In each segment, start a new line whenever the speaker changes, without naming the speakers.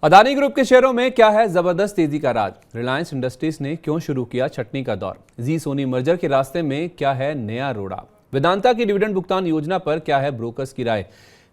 Adani group के शेयरों में क्या है जबरदस्त तेजी का राज? रिलायंस इंडस्ट्रीज ने क्यों शुरू किया छटनी का दौर? जी सोनी मर्जर के रास्ते में क्या है नया रोड़ा? वेदांता की डिविडेंड भुगतान योजना पर क्या है ब्रोकर्स की राय?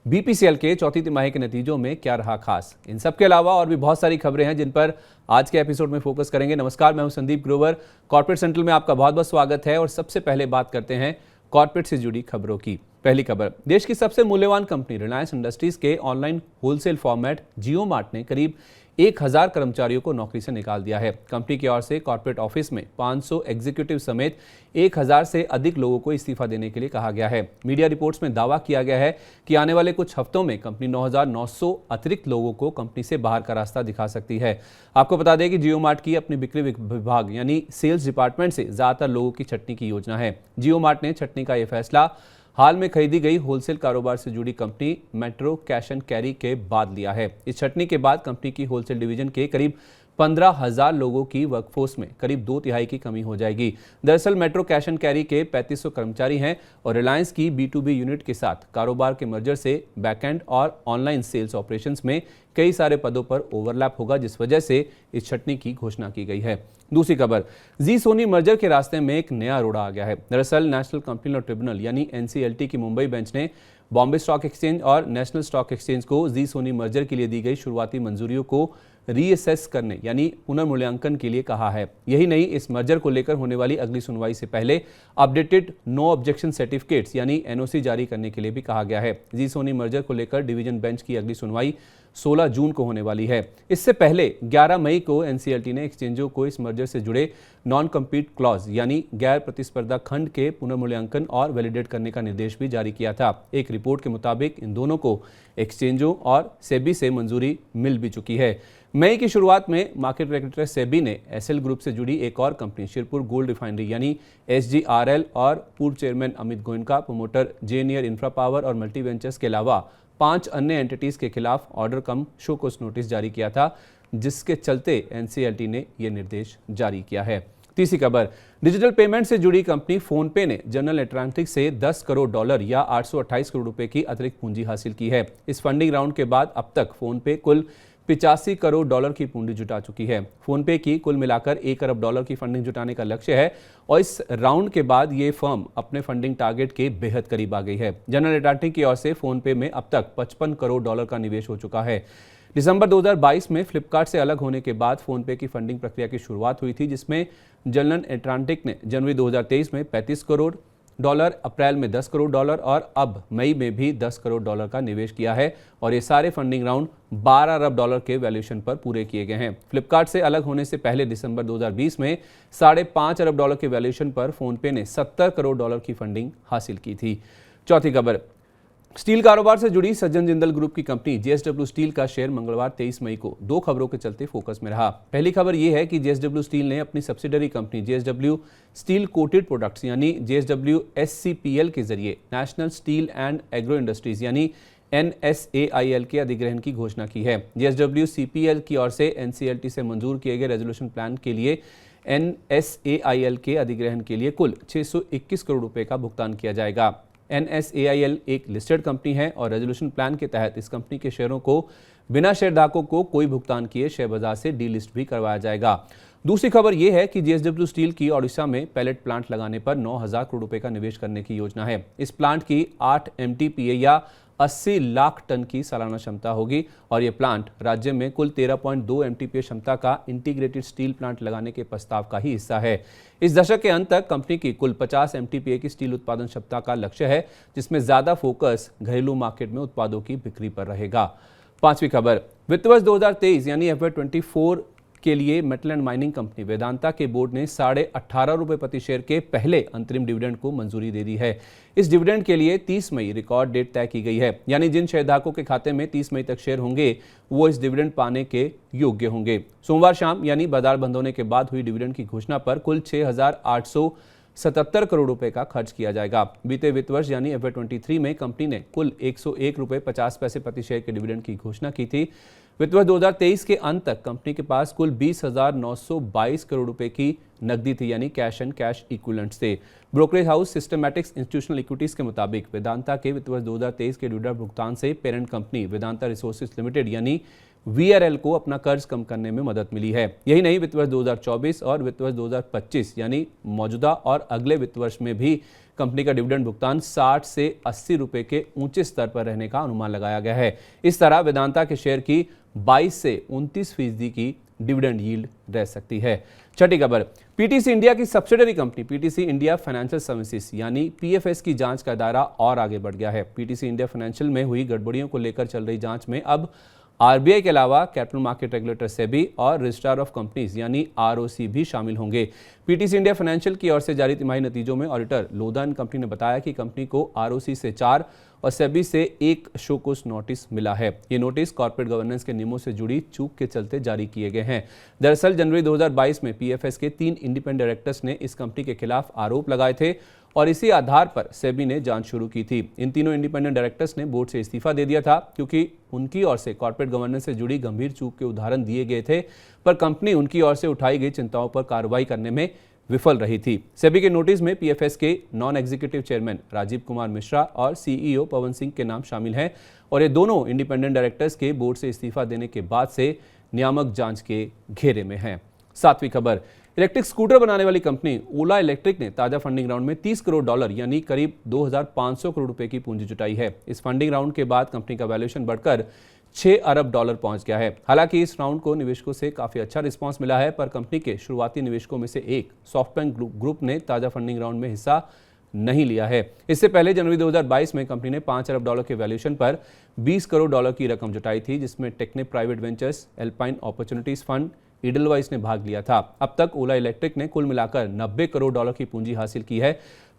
बीपीसीएल के चौथी तिमाही के नतीजों में क्या रहा खास? इन सब के अलावा और भी बहुत सारी खबरें हैं जिन पर आज के एपिसोड में फोकस करेंगे। नमस्कार, मैं हूं संदीप ग्रोवर। कॉर्पोरेट सेंट्रल में आपका बहुत बहुत स्वागत है और सबसे पहले बात करते हैं कॉर्पोरेट से जुड़ी खबरों की। पहली खबर, देश की सबसे मूल्यवान कंपनी रिलायंस इंडस्ट्रीज के ऑनलाइन होलसेल फॉर्मेट जियो मार्ट ने करीब 1000 कर्मचारियों को नौकरी से निकाल दिया है। कंपनी की ओर से कॉर्पोरेट ऑफिस में 500 एग्जीक्यूटिव समेत 1000 से अधिक लोगों को इस्तीफा देने के लिए कहा गया है। मीडिया रिपोर्ट्स में दावा किया गया है कि आने वाले कुछ हफ्तों में कंपनी 9900 अतिरिक्त लोगों को कंपनी से बाहर का रास्ता दिखा सकती है। आपको बता दें कि जियो मार्ट की अपनी बिक्री विभाग यानी सेल्स डिपार्टमेंट से ज्यादातर लोगों की छटनी की योजना है। जियो मार्ट ने छटनी का यह फैसला हाल में खरीदी गई होलसेल कारोबार से जुड़ी company metro cash and carry के बाद लिया है। इस छटनी के बाद कंपनी की होलसेल डिवीजन के करीब 15,000 लोगों की वर्कफोर्स में करीब 2/3 की कमी हो जाएगी। दरअसल मेट्रो कैश एंड कैरी के 3500 कर्मचारी हैं और रिलायंस की B2B यूनिट के साथ कारोबार के मर्जर से बैकएंड और ऑनलाइन सेल्स ऑपरेशंस में कई सारे पदों पर ओवरलैप होगा, जिस वजह से इस छटनी की घोषणा की गई है। दूसरी खबर, जी सोनी मर्जर के रास्ते में एक नया रोड़ा आ गया है। दरअसल नेशनल कंपनी लॉ ट्रिब्यूनल यानी NCLT की मुंबई बेंच ने बॉम्बे स्टॉक एक्सचेंज और नेशनल स्टॉक एक्सचेंज को जी सोनी मर्जर के लिए दी गई शुरुआती मंजूरियों को रीअसेस करने यानी पुनर्मूल्यांकन के लिए कहा है। यही नहीं, इस मर्जर को लेकर होने वाली अगली सुनवाई से पहले अपडेटेड नो ऑब्जेक्शन सर्टिफिकेट्स यानी NOC जारी करने के लिए भी कहा गया है। जी सोनी मर्जर को लेकर डिवीजन बेंच की अगली सुनवाई 16 जून को होने वाली है। इससे पहले 11 मई को NCLT ने एक्सचेंजों को इस मर्जर से जुड़े नॉन कम्पीट क्लॉज यानी गैर प्रतिस्पर्धा खंड के पुनर्मूल्यांकन और वैलिडेट करने का निर्देश भी जारी किया था। एक रिपोर्ट के मुताबिक इन दोनों को एक्सचेंजों और सेबी से मंजूरी मिल भी चुकी है। मई की शुरुआत में मार्केट रेगुलेटर सेबी ने एसएल ग्रुप से जुड़ी एक और कंपनी शिरपुर गोल्ड रिफाइनरी यानी SGRL और पूर्व चेयरमैन अमित गोयनका, प्रमोटर जेनियर इंफ्रा पावर और मल्टी वेंचर्स के अलावा 5 अन्य एंटिटीज के खिलाफ order cum show cause notice जारी किया था, जिसके चलते NCLT ने यह निर्देश जारी किया है। तीसरी खबर, डिजिटल पेमेंट से जुड़ी कंपनी फोनपे ने जनरल एटलांटिक से $10 करोड़ या 828 करोड़ रुपए की अतिरिक्त पूंजी हासिल की है। इस फंडिंग राउंड के बाद अब तक फोनपे कुल $85 करोड़ की पूंजी जुटा चुकी है। फोनपे की कुल मिलाकर $1 अरब की फंडिंग जुटाने का लक्ष्य है और इस राउंड के बाद ये फर्म अपने फंडिंग टारगेट के बेहद करीब आ गई है। जनरल एटलांटिक की ओर से फोनपे में अब तक $55 करोड़ का निवेश हो चुका है। दिसंबर 2022 में फ्लिपकार्ट से अलग होने के बाद फोनपे की फंडिंग प्रक्रिया की शुरुआत हुई थी, जिसमें जनरल एटलांटिक ने जनवरी 2023 में $35 करोड़, अप्रैल में $10 करोड़ और अब मई में भी $10 करोड़ का निवेश किया है और ये सारे फंडिंग राउंड $12 अरब के वैल्यूएशन पर पूरे किए गए हैं। फ्लिपकार्ट से अलग होने से पहले दिसंबर 2020 में $5.5 अरब के वैल्यूएशन पर फोनपे ने $70 करोड़ की फंडिंग हासिल की थी। चौथी खबर, स्टील कारोबार से जुड़ी सज्जन जिंदल ग्रुप की कंपनी JSW स्टील का शेयर मंगलवार 23 मई को दो खबरों के चलते फोकस में रहा। पहली खबर यह है कि JSW स्टील ने अपनी subsidiary company JSW steel coated products यानी JSW SCPL के जरिए national steel and agro industries यानी NSAIL के अधिग्रहण की घोषणा की है। JSW CPL की ओर से NCLT से मंजूर किए गए रेजोल्यूशन प्लान के लिए NSAIL के अधिग्रहण के लिए कुल 621 करोड़ रुपए का भुगतान किया जाएगा। NSAIL एक लिस्टेड कंपनी है और रेजोल्यूशन प्लान के तहत इस कंपनी के शेयरों को बिना शेयरधारकों को कोई भुगतान किए शेयर बाजार से डीलिस्ट भी करवाया जाएगा। दूसरी खबर यह है कि JSW स्टील की ओडिशा में पैलेट प्लांट लगाने पर 9,000 करोड़ रुपए का निवेश करने की योजना है। इस प्लांट की 8 MTPA या 80 लाख टन की सालाना क्षमता होगी और यह प्लांट राज्य में कुल 13.2 MTPA क्षमता का इंटीग्रेटेड स्टील प्लांट लगाने के प्रस्ताव का ही हिस्सा है। इस दशक के अंत तक कंपनी की कुल 50 MTPA की स्टील उत्पादन क्षमता का लक्ष्य है, जिसमें ज्यादा फोकस घरेलू मार्केट में उत्पादों की बिक्री पर रहेगा। पांचवी खबर, वित्त वर्ष 2023 यानी FY24 के लिए metal and mining company Vedanta के बोर्ड ने ₹18.5 प्रति शेयर के पहले अंतरिम डिविडेंड को मंजूरी दे दी है। इस डिविडेंड के लिए 30 मई रिकॉर्ड डेट तय की गई है, यानी जिन शेयरधारकों के खाते में 30 मई तक शेयर होंगे वो इस डिविडेंड पाने के योग्य होंगे। सोमवार शाम यानी बाजार बंद होने के बाद हुई डिविडेंड की घोषणा पर कुल 6,877 करोड़ रुपए का खर्च किया जाएगा। बीते वित्त वर्ष यानी FY23 में कंपनी ने कुल ₹101.50 प्रति शेयर के डिविडेंड की घोषणा की थी। वित्त वर्ष 2023 के अंत तक कंपनी के पास कुल 20,922 करोड़ रुपए की नकदी थी, यानी कैश एंड कैश इक्विवेलेंट्स थे। Brokerage house Systematix Institutional Equities के मुताबिक वेदांता के वित्त वर्ष 2023 के डिविडेंड भुगतान से parent company Vedanta resources limited यानी VRL को अपना कर्ज कम करने में मदद मिली है। यही नहीं, वित्त वर्ष 2024 और वित्त वर्ष 2025 यानी मौजूदा और अगले वित्त वर्ष में भी कंपनी का डिविडेंड भुगतान 60 से 80 रुपए के ऊंचे स्तर पर रहने का अनुमान लगाया गया है। इस तरह वेदांता के शेयर की 22 से 29% की डिविडेंड यील्ड रह सकती है। छठी खबर, पीटीसी इंडिया की subsidiary company PTC India financial services यानी पीएफएस की जांच का दायरा और आगे बढ़ गया है। पीटीसी इंडिया फाइनेंशियल में हुई गड़बड़ियों को लेकर चल रही जांच में अब आरबीआई के अलावा कैपिटल मार्केट रेगुलेटर सेबी और रजिस्ट्रार ऑफ कंपनीज यानी आरओसी भी शामिल होंगे। पीटीसी इंडिया फाइनेंशियल की ओर से जारी तिमाही नतीजों में ऑडिटर लोधा एंड कंपनी ने बताया कि कंपनी को आरओसी से 4 और सेबी से 1 शो कोस नोटिस मिला है। ये नोटिस कॉर्पोरेट गवर्नेंस के नियमों से जुड़ी चूक के चलते जारी किए गए हैं। दरअसल जनवरी 2022 में पीएफएस के 3 इंडिपेंडेंट डायरेक्टर्स ने इस कंपनी के खिलाफ आरोप लगाए थे और इसी आधार पर सेबी ने जांच शुरू की थी। इन तीनों इंडिपेंडेंट डायरेक्टर्स ने बोर्ड से इस्तीफा दे दिया था क्योंकि उनकी ओर से कॉर्पोरेट गवर्नेंस से जुड़ी गंभीर चूक के उदाहरण दिए गए थे, पर कंपनी उनकी ओर से उठाई गई चिंताओं पर कार्रवाई करने में विफल रही थी। सेबी के नोटिस में पीएफएस के non executive chairman Rajiv Kumar Mishra और सीईओ पवन सिंह के नाम शामिल हैं और ये दोनों इंडिपेंडेंट डायरेक्टर्स के बोर्ड से इस्तीफा देने के बाद से नियामक जांच के घेरे में हैं। सातवीं खबर, इलेक्ट्रिक स्कूटर बनाने वाली कंपनी ओला इलेक्ट्रिक ने ताजा फंडिंग राउंड में $30 करोड़ यानी करीब 2500 करोड़ रुपए की पूंजी जुटाई है। इस फंडिंग राउंड के बाद कंपनी का वैल्यूएशन बढ़कर $6 अरब पहुंच गया है। हालांकि इस राउंड को निवेशकों से काफी अच्छा रिस्पांस मिला है, पर कंपनी के शुरुआती निवेशकों में से एक सॉफ्टबैंक ग्रुप ने ताजा फंडिंग राउंड में हिस्सा नहीं लिया है। इससे पहले जनवरी 2022 में कंपनी ने $5 अरब के वैल्यूएशन पर $20 करोड़ की रकम जुटाई थी, जिसमें technique private ventures, alpine opportunities fund, Edelweiss ने भाग लिया था। अब तक ओला इलेक्ट्रिक ने कुल मिलाकर $90 करोड़ की पूंजी हासिल की है।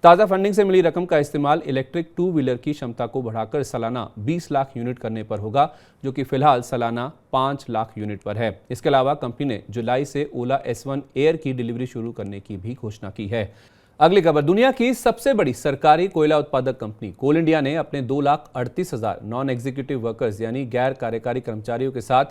ताज़ा फंडिंग से मिली रकम का इस्तेमाल इलेक्ट्रिक 2 व्हीलर की क्षमता को बढ़ाकर सालाना 20 लाख यूनिट करने पर होगा, जो कि फिलहाल सालाना 5 लाख यूनिट पर है। इसके अलावा कंपनी ने जुलाई से ओला S1 एयर की डिलीवरी शुरू करने की भी घोषणा की है। अगली खबर, दुनिया की सबसे बड़ी सरकारी कोयला उत्पादक कंपनी कोल इंडिया ने अपने 2,38,000 नॉन एग्जीक्यूटिव वर्कर्स यानी गैर कार्यकारी कर्मचारियों के साथ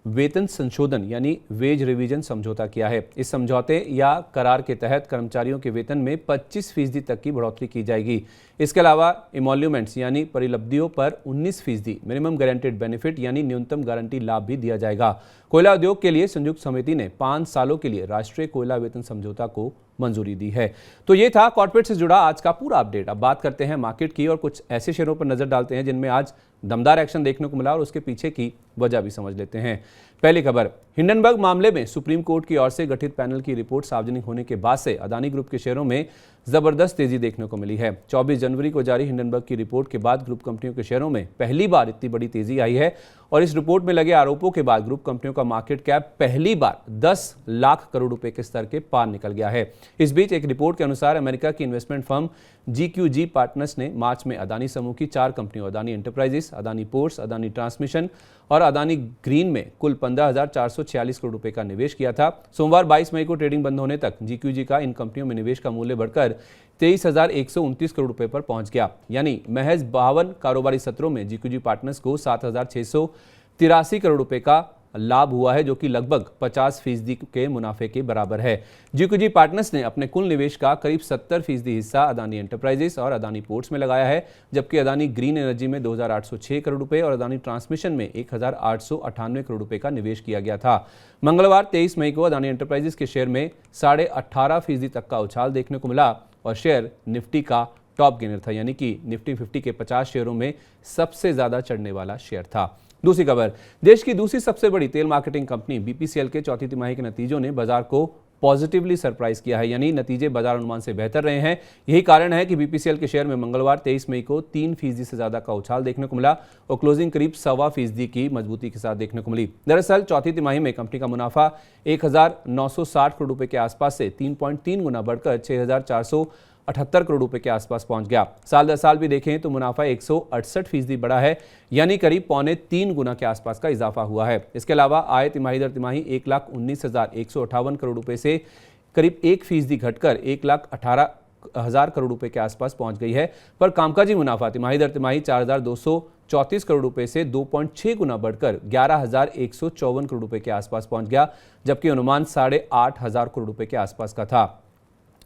वेतन संशोधन यानी वेज रिवीजन समझौता किया है। इस समझौते या करार के तहत कर्मचारियों के वेतन में 25% तक की बढ़ोतरी की जाएगी। इसके अलावा इमोल्यूमेंट्स यानी परिलब्धियों पर 19%, मिनिमम गारंटेड बेनिफिट यानी न्यूनतम गारंटी लाभ भी दिया जाएगा। कोयला उद्योग के लिए संयुक्त समिति ने 5 सालों के लिए राष्ट्रीय कोयला वेतन समझौता को मंजूरी दी है। तो ये था कॉर्पोरेट से जुड़ा आज का पूरा अपडेट। अब बात करते हैं मार्केट की और कुछ ऐसे शेयरों पर नजर डालते हैं जिनमें आज दमदार एक्शन देखने को मिला और उसके पीछे की वजह भी समझ लेते हैं। पहली खबर, हिंडनबर्ग मामले में सुप्रीम कोर्ट की ओर से गठित पैनल की रिपोर्ट सार्वजनिक होने के बाद से अदानी ग्रुप के शेयरों में जबरदस्त तेजी देखने को मिली है। 24 जनवरी को जारी हिंडनबर्ग की रिपोर्ट के बाद ग्रुप कंपनियों के शेयरों में पहली बार इतनी बड़ी तेजी आई है और इस रिपोर्ट में लगे आरोपों के बाद ग्रुप कंपनियों का मार्केट कैप पहली बार 10 लाख करोड़ रुपए के स्तर के पार निकल गया है। इस बीच एक रिपोर्ट के अनुसार अमेरिका की इन्वेस्टमेंट फर्म GQG पार्टनर्स ने मार्च में अदानी समूह की 4 कंपनियों Adani enterprises, Adani ports, Adani transmission और अदानी ग्रीन में कुल 15,446 करोड़ रुपए का निवेश किया था। सोमवार 22 मई को ट्रेडिंग बंद होने तक GQG का इन कंपनियों में निवेश का मूल्य बढ़कर 23,129 करोड़ रुपए पर पहुंच गया, यानी महज 52 कारोबारी सत्रों में GQG पार्टनर्स को 7,683 करोड़ रुपए का लाभ हुआ है, जो कि लगभग 50% के मुनाफे के बराबर है। GQG पार्टनर्स ने अपने कुल निवेश का करीब 70% हिस्सा अदानी एंटरप्राइजेस और अदानी पोर्ट्स में लगाया है, जबकि अदानी ग्रीन एनर्जी में 2,806 करोड़ रुपए और अदानी ट्रांसमिशन में 1,898 करोड़ रुपए का निवेश किया गया था। मंगलवार 23 मई को अदानी एंटरप्राइजेस के शेयर में 18.5% तक का उछाल देखने को मिला और शेयर निफ्टी का टॉप गेनर था, यानी कि निफ्टी 50 के 50 शेयरों में सबसे ज्यादा चढ़ने वाला शेयर था। दूसरी खबर, देश की दूसरी सबसे बड़ी तेल मार्केटिंग कंपनी BPCL के चौथी तिमाही के नतीजों ने बाजार को पॉजिटिवली सरप्राइज किया है, यानी नतीजे बाजार अनुमान से बेहतर रहे हैं। यही कारण है कि BPCL के शेयर में मंगलवार 23 मई को 3% से ज्यादा का उछाल देखने को मिला और क्लोजिंग करीब 1.25% की मजबूती के साथ देखने को मिली। दरअसल चौथी तिमाही में कंपनी का मुनाफा 1,960 करोड़ रुपए के आसपास से 3.3 गुना बढ़कर 6,478 करोड़ रुपए के आसपास पहुंच गया। साल दर साल भी देखें तो मुनाफा 168% बढ़ा है, यानी करीब 2.25 गुना के आसपास का इजाफा हुआ है। इसके अलावा आय तिमाही दर तिमाही 1,19,158 करोड़ रुपए से करीब 1% घटकर 1,18,000 करोड़ रुपए के आसपास पहुंच गई है, पर कामकाजी मुनाफा तिमाही दर तिमाही 4,234 करोड़ रुपए से 2.6 गुना बढ़कर 11,154 करोड़ रुपए के आसपास पहुंच गया, जबकि अनुमान 8,500 करोड़ रुपए के आसपास का था।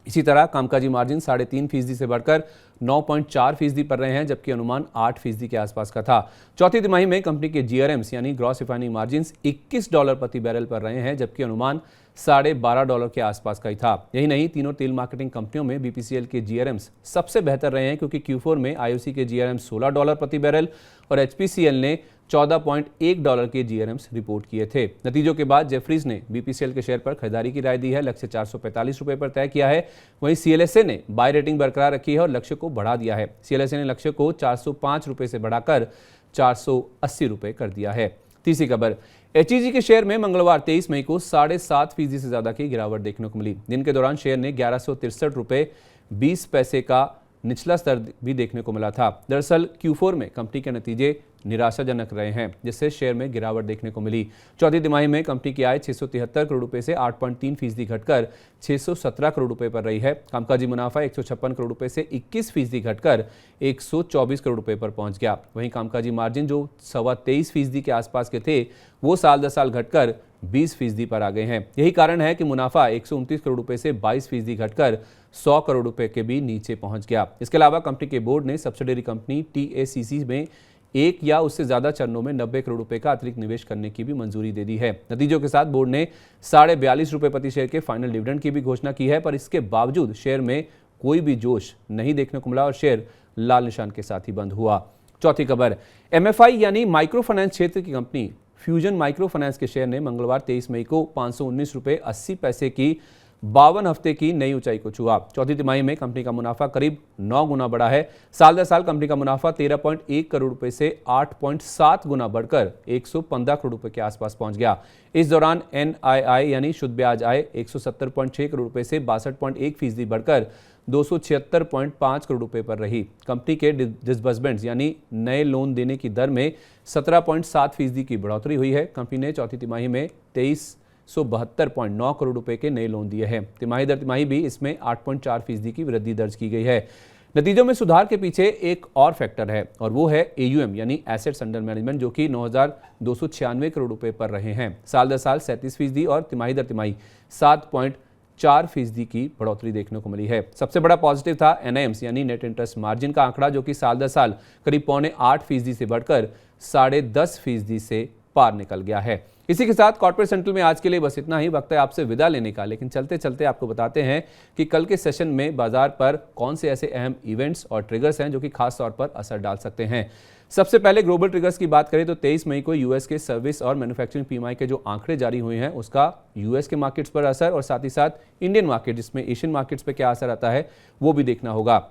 इसी तरह कामकाजी मार्जिन 3.5% से बढ़कर 9.4% पर रहे हैं, जबकि अनुमान 8% के आसपास का था। चौथी तिमाही में कंपनी के जीआरएम्स यानी ग्रॉस रिफाइनिंग मार्जिन $21 प्रति बैरल पर रहे हैं, जबकि अनुमान $12.5 के आसपास का ही था। यही नहीं, तीनों तेल मार्केटिंग कंपनियों में बीपीसीएल के जीआरएम्स सबसे बेहतर रहे हैं, क्योंकि Q4 में आईओसी के जीआरएम्स $16 प्रति बैरल और एचपीसीएल ने $14.1 के जीआरएम्स रिपोर्ट किए थे। नतीजों के बाद जेफरीज ने बीपीसीएल के शेयर पर खरीदारी की राय दी है, लक्ष्य ₹445 पर तय किया है। वहीं सीएलएसए ने बाय रेटिंग बरकरार रखी है और लक्ष्य को बढ़ा दिया है। सीएलएसए ने लक्ष्य को ₹405 से बढ़ाकर ₹480 कर दिया है। तीसरी खबर, एचईजी के शेयर में मंगलवार 23 मई को 7.5% से ज्यादा की गिरावट देखने को मिली। दिन के दौरान शेयर ने ₹1163.20 का निचला स्तर भी देखने को मिला था। दरअसल Q4 में कंपनी के नतीजे निराशाजनक रहे हैं, जिससे शेयर में गिरावट देखने को मिली। चौथी तिमाही में कंपनी की आय 673 करोड़ रुपए से 8.3% घटकर 617 करोड़ रुपए पर रही है। कामकाजी मुनाफा 156 करोड़ रुपए से 21% घटकर 124 करोड़ रुपए पर पहुंच गया। वहीं कामकाजी मार्जिन जो 23.25% के आसपास के थे, वो साल दर साल घटकर 20% पर आ गए हैं। यही कारण है कि मुनाफा 129 करोड़ रुपए से 22% घटकर 100 करोड़ रुपए के भी नीचे पहुंच गया। इसके अलावा कंपनी के बोर्ड ने सब्सिडरी कंपनी टीएसीसी में एक या उससे ज्यादा चरणों में 90 करोड़ रुपए का अतिरिक्त निवेश करने की भी मंजूरी दे दी है। नतीजों के साथ बोर्ड ने ₹42.5 प्रति शेयर के फाइनल डिविडेंड की भी घोषणा की है, पर इसके बावजूद शेयर में कोई भी जोश नहीं देखने को मिला और शेयर लाल निशान के साथ ही बंद हुआ। चौथी खबर, एमएफआई यानी माइक्रो फाइनेंस क्षेत्र की कंपनी फ्यूजन माइक्रो फाइनेंस के शेयर ने मंगलवार 23 मई को ₹519.80 की 52 हफ्ते की नई ऊंचाई को छुआ। चौथी तिमाही में कंपनी का मुनाफा करीब 9 गुना बढ़ा है। साल दर साल कंपनी का मुनाफा 13.1 करोड़ रुपए से 8.7 गुना बढ़कर 115 करोड़ रुपए के आसपास पहुंच गया। इस दौरान एनआईआई यानी शुद्ध ब्याज आय 170.6 करोड़ रुपए से 62.1% बढ़कर 276.5 करोड़ रुपए पर रही। कंपनी के डिसबर्समेंट्स यानी नए लोन देने की दर में 17.7% की बढ़ोतरी हुई है। कंपनी ने चौथी तिमाही में 2372.9 करोड़ रुपए के नए लोन दिए हैं। तिमाही दर तिमाही भी इसमें 8.4% की वृद्धि दर्ज की गई है। नतीजों में सुधार के पीछे एक और फैक्टर है और वो है एयूएम यानी एसेट्स अंडर मैनेजमेंट, जो कि 9,296 करोड़ रुपए पर रहे हैं। साल दर साल 37% और तिमाही दर तिमाही 7.4% की बढ़ोतरी देखने को मिली है। सबसे बड़ा पॉजिटिव था एनआईएम्स यानी नेट इंटरेस्ट मार्जिन का आंकड़ा, जो कि साल दर साल करीब 7.25% से बढ़कर 10.5% से पार निकल गया है। इसी के साथ कॉर्पोरेट सेंट्रल में आज के लिए बस इतना ही। वक्त है आपसे विदा लेने का, लेकिन चलते चलते आपको बताते हैं कि कल के सेशन में बाजार पर कौन से ऐसे अहम इवेंट्स और ट्रिगर्स हैं जो कि खास तौर पर असर डाल सकते हैं। सबसे पहले ग्लोबल ट्रिगर्स की बात करें तो 23 मई को यूएस के सर्विस और मैन्युफैक्चरिंग पीएमआई के जो आंकड़े जारी हुए हैं, उसका यूएस के मार्केट्स पर असर और साथ ही साथ इंडियन मार्केट, जिसमें एशियन मार्केट्स पर क्या असर आता है, वो भी देखना होगा।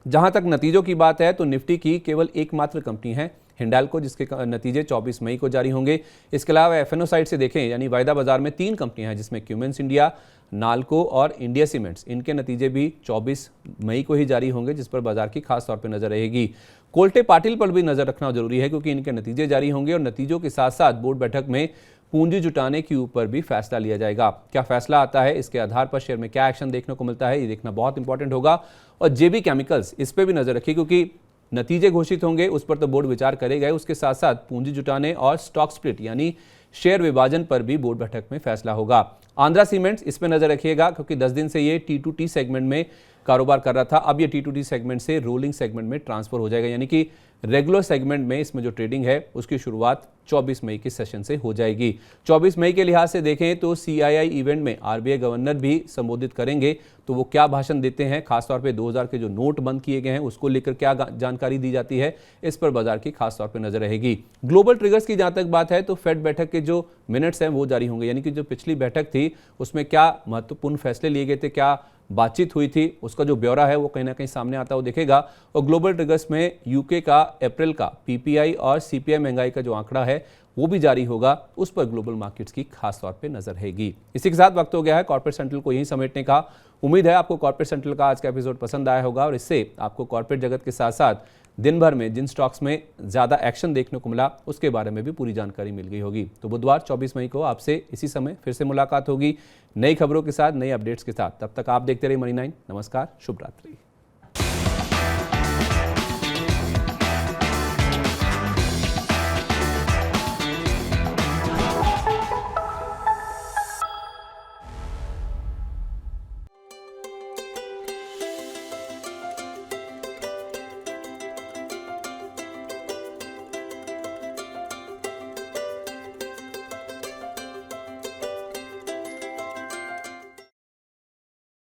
जहां तक नतीजों की बात है तो निफ्टी की केवल एकमात्र कंपनी है हिंडाल्को, जिसके नतीजे 24 मई को जारी होंगे। इसके अलावा एफएनओ साइड से देखें यानी वायदा बाजार में 3 कंपनियां हैं, जिसमें क्यूमेंस इंडिया, नाल्को और इंडिया सीमेंट्स। इनके नतीजे भी 24 मई को ही जारी होंगे, जिस पर बाजार की खास तौर पर नजर रहेगी। कोल्टे पाटिल पर भी नजर रखना जरूरी है, क्योंकि इनके नतीजे जारी होंगे और नतीजों के साथ साथ बोर्ड बैठक में पूंजी जुटाने के ऊपर भी फैसला लिया जाएगा। क्या फैसला आता है, इसके आधार पर शेयर में क्या एक्शन देखने को मिलता है, ये देखना बहुत इंपॉर्टेंट होगा। और जेबी केमिकल्स, इस पर भी नजर रखिए, क्योंकि नतीजे घोषित होंगे, उस पर तो बोर्ड विचार करेगा। उसके साथ साथ पूंजी जुटाने और स्टॉक स्प्लिट यानी शेयर विभाजन पर भी बोर्ड बैठक में फैसला होगा। आंध्रा सीमेंट्स, इस पर नजर रखिएगा, क्योंकि 10 दिन से ये T2T सेगमेंट में कारोबार कर रहा था। अब ये T2T सेगमेंट से रोलिंग सेगमेंट में ट्रांसफर हो जाएगा, यानी कि रेगुलर सेगमेंट में इसमें जो ट्रेडिंग है उसकी शुरुआत 24 मई के सेशन से हो जाएगी। 24 मई के लिहाज से देखें तो CII इवेंट में आरबीआई गवर्नर भी संबोधित करेंगे, तो वो क्या भाषण देते हैं, खासतौर पे 2000 के जो नोट बंद किए गए हैं उसको लेकर क्या जानकारी दी जाती है, इस पर बाजार की खासतौर पे नजर रहेगी। ग्लोबल ट्रिगर्स की जहां तक बात है तो फेड बैठक के जो मिनट्स हैं वो जारी होंगे, यानी कि जो पिछली बैठक थी उसमें क्या महत्वपूर्ण फैसले लिए गए थे, क्या बातचीत हुई थी, उसका जो ब्यौरा है वो कहीं ना कहीं सामने आता हुआ दिखेगा। और ग्लोबल ट्रिगर्स में यूके का अप्रैल का PPI और CPI महंगाई का जो आंकड़ा है वो भी जारी होगा, उस पर ग्लोबल मार्केट्स की खास तौर पे नजर रहेगी। इसी के साथ वक्त हो गया है कॉर्पोरेट सेंट्रल को यहीं समेटने का। उम्मीद है आपको कॉर्पोरेट सेंट्रल का आज का एपिसोड पसंद आया होगा और इससे आपको कॉर्पोरेट जगत के साथ साथ दिन भर में जिन स्टॉक्स में ज्यादा एक्शन देखने को मिला उसके बारे में भी पूरी जानकारी मिल गई होगी। तो बुधवार 24 मई को आपसे इसी समय फिर से मुलाकात होगी नई खबरों के साथ, नई अपडेट्स के साथ। तब तक आप देखते रहिए मनी 9। नमस्कार, शुभ रात्रि।